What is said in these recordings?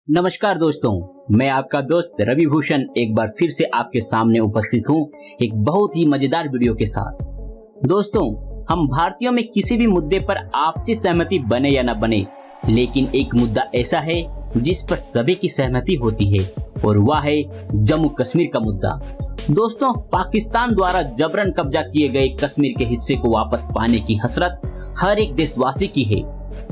नमस्कार दोस्तों, मैं आपका दोस्त रवि भूषण एक बार फिर से आपके सामने उपस्थित हूँ एक बहुत ही मजेदार वीडियो के साथ। दोस्तों, हम भारतीयों में किसी भी मुद्दे पर आपसी सहमति बने या न बने, लेकिन एक मुद्दा ऐसा है जिस पर सभी की सहमति होती है और वह है जम्मू कश्मीर का मुद्दा। दोस्तों, पाकिस्तान द्वारा जबरन कब्जा किए गए कश्मीर के हिस्से को वापस पाने की हसरत हर एक देशवासी की है,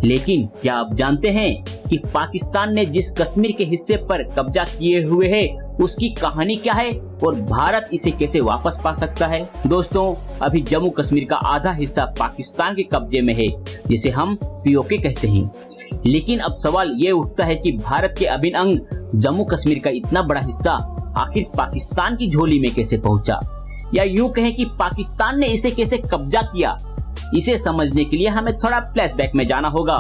लेकिन क्या आप जानते हैं कि पाकिस्तान ने जिस कश्मीर के हिस्से पर कब्जा किए हुए है उसकी कहानी क्या है और भारत इसे कैसे वापस पा सकता है। दोस्तों, अभी जम्मू कश्मीर का आधा हिस्सा पाकिस्तान के कब्जे में है, जिसे हम पीओके कहते हैं। लेकिन अब सवाल ये उठता है कि भारत के अभिन्न अंग जम्मू कश्मीर का इतना बड़ा हिस्सा आखिर पाकिस्तान की झोली में कैसे पहुंचा, या यूं कहें कि पाकिस्तान ने इसे कैसे कब्जा किया। इसे समझने के लिए हमें थोड़ा फ्लैशबैक में जाना होगा।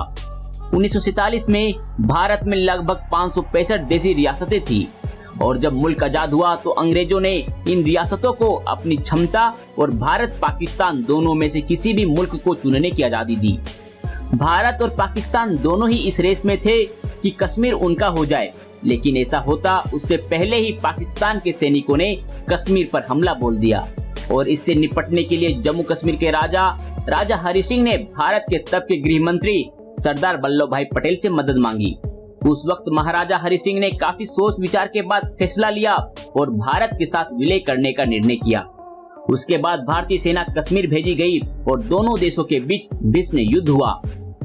1947 में भारत में लगभग 565 देशी रियासतें थी और जब मुल्क आजाद हुआ तो अंग्रेजों ने इन रियासतों को अपनी क्षमता और भारत पाकिस्तान दोनों में से किसी भी मुल्क को चुनने की आजादी दी। भारत और पाकिस्तान दोनों ही इस रेस में थे कि कश्मीर उनका हो जाए, लेकिन ऐसा होता उससे पहले ही पाकिस्तान के सैनिकों ने कश्मीर पर हमला बोल दिया और इससे निपटने के लिए जम्मू कश्मीर के राजा हरि सिंह ने भारत के तब के गृह मंत्री सरदार वल्लभ भाई पटेल से मदद मांगी। उस वक्त महाराजा हरि सिंह ने काफी सोच विचार के बाद फैसला लिया और भारत के साथ विलय करने का निर्णय किया। उसके बाद भारतीय सेना कश्मीर भेजी गई और दोनों देशों के बीच भीषण युद्ध हुआ।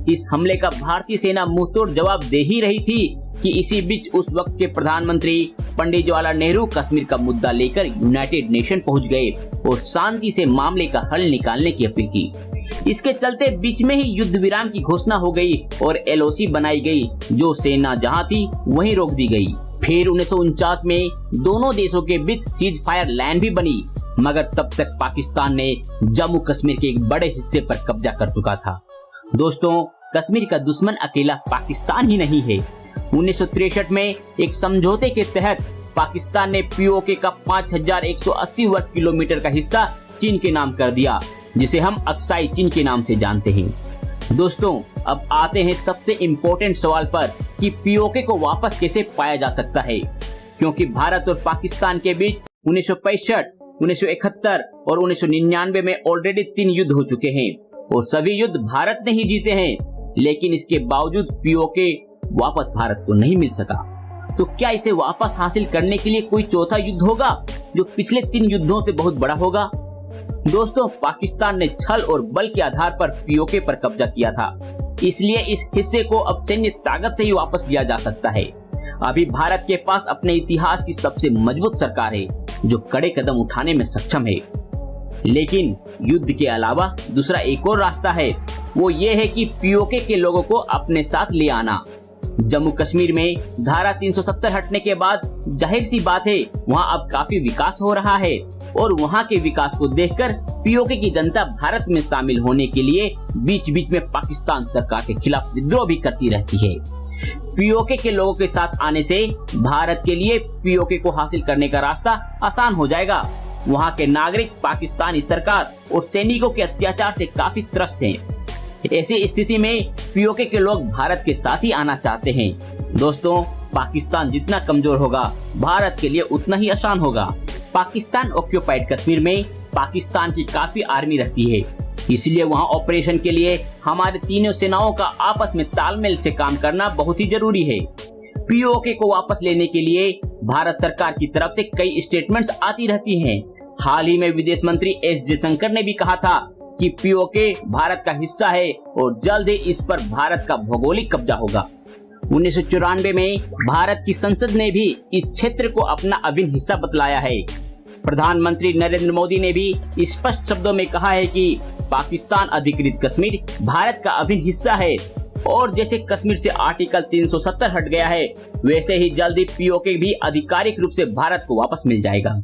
इस हमले का भारतीय सेना मुंहतोड़ जवाब दे ही रही थी कि इसी बीच उस वक्त के प्रधानमंत्री पंडित जवाहरलाल नेहरू कश्मीर का मुद्दा लेकर यूनाइटेड नेशन पहुंच गए और शांति से मामले का हल निकालने की अपील की। इसके चलते बीच में ही युद्ध विराम की घोषणा हो गई और एलओसी बनाई गई, जो सेना जहां थी वहीं रोक दी गई। फिर 1949 में दोनों देशों के बीच सीज फायर लाइन भी बनी, मगर तब तक पाकिस्तान ने जम्मू कश्मीर के एक बड़े हिस्से पर कब्जा कर चुका था। दोस्तों, कश्मीर का दुश्मन अकेला पाकिस्तान ही नहीं है। 1963 में एक समझौते के तहत पाकिस्तान ने पीओके का 5180 वर्ग किलोमीटर का हिस्सा चीन के नाम कर दिया, जिसे हम अक्साई चीन के नाम से जानते हैं। दोस्तों, अब आते हैं सबसे इम्पोर्टेंट सवाल पर कि पीओके को वापस कैसे पाया जा सकता है, क्योंकि भारत और पाकिस्तान के बीच 1965, 1971 और 1999 में ऑलरेडी 3 युद्ध हो चुके हैं और सभी युद्ध भारत ने ही जीते हैं, लेकिन इसके बावजूद पीओके वापस भारत को नहीं मिल सका। तो क्या इसे वापस हासिल करने के लिए कोई चौथा युद्ध होगा जो पिछले 3 युद्धों से बहुत बड़ा होगा? दोस्तों, पाकिस्तान ने छल और बल के आधार पर पीओके पर कब्जा किया था, इसलिए इस हिस्से को अब सैन्य ताकत से ही वापस लिया जा सकता है। अभी भारत के पास अपने इतिहास की सबसे मजबूत सरकार है जो कड़े कदम उठाने में सक्षम है। लेकिन युद्ध के अलावा दूसरा एक और रास्ता है, वो ये है कि पीओके के लोगों को अपने साथ ले आना। जम्मू कश्मीर में धारा 370 हटने के बाद जाहिर सी बात है वहाँ अब काफी विकास हो रहा है और वहाँ के विकास को देखकर पीओके की जनता भारत में शामिल होने के लिए बीच बीच में पाकिस्तान सरकार के खिलाफ विद्रोह भी करती रहती है। पीओके के लोगों के साथ आने से भारत के लिए पीओके को हासिल करने का रास्ता आसान हो जाएगा। वहाँ के नागरिक पाकिस्तानी सरकार और सैनिकों के अत्याचार से काफी त्रस्त हैं। ऐसी स्थिति में पीओके के लोग भारत के साथ ही आना चाहते हैं। दोस्तों, पाकिस्तान जितना कमजोर होगा भारत के लिए उतना ही आसान होगा। पाकिस्तान ऑक्यूपाइड कश्मीर में पाकिस्तान की काफी आर्मी रहती है, इसलिए वहां ऑपरेशन के लिए हमारे तीनों सेनाओं का आपस में तालमेल से काम करना बहुत ही जरूरी है। पीओके को वापस लेने के लिए भारत सरकार की तरफ से कई स्टेटमेंट्स आती रहती हैं। हाल ही में विदेश मंत्री एस जयशंकर ने भी कहा था कि पीओके भारत का हिस्सा है और जल्द ही इस पर भारत का भौगोलिक कब्जा होगा। 1994 में भारत की संसद ने भी इस क्षेत्र को अपना अभिन्न हिस्सा बतलाया है। प्रधानमंत्री नरेंद्र मोदी ने भी स्पष्ट शब्दों में कहा है कि पाकिस्तान अधिकृत कश्मीर भारत का अभिन्न हिस्सा है और जैसे कश्मीर से आर्टिकल 370 हट गया है, वैसे ही जल्द ही पीओके भी आधिकारिक रूप से भारत को वापस मिल जाएगा।